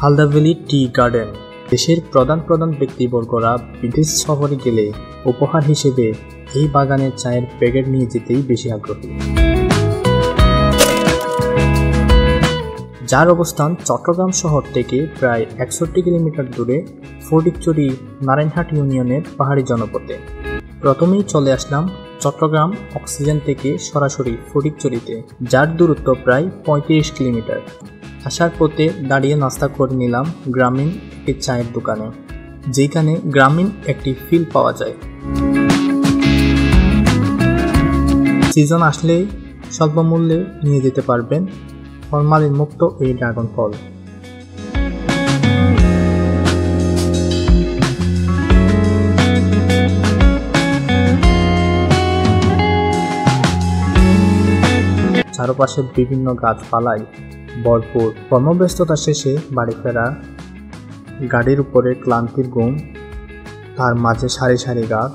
Halda valley tea garden. দেশের প্রধান ব্যক্তিবর্গরা বিদেশ সফরে গেলে উপহার হিসেবে এই বাগানের চায়ের প্যাকেট নিয়ে যেতেই বেশি আগ্রহী। যার অবস্থান চট্টগ্রাম শহর থেকে প্রায় 61 কিলোমিটার দূরে ফটিকছড়ি নারায়ণহাট ইউনিয়নের পাহাড়ি জনপদে। প্রথমেই চলে আসলাম চট্টগ্রাম অক্সিজেন থেকে সরাসরি ফটিকছড়িতে, যার দূরত্ব প্রায় 35 কিলোমিটার। আসার পথে দাঁড়িয়ে নাস্তা করে নিলাম গ্রামীণ একটি চায়ের দোকানে, যেখানে গ্রামীণ একটি ফিল পাওয়া যায়। সিজন আসলে স্বল্প মূল্যে নিয়ে যেতে পারবেন ফরমালিন মুক্ত এই ড্রাগন ফল। চারপাশে বিভিন্ন গাছপালায় ভরপুর। কর্মব্যস্ততা শেষে বাড়ি ফেরা, গাড়ির উপরে ক্লান্তির ঘুম, তার মাঝে সারি সারি গাছ।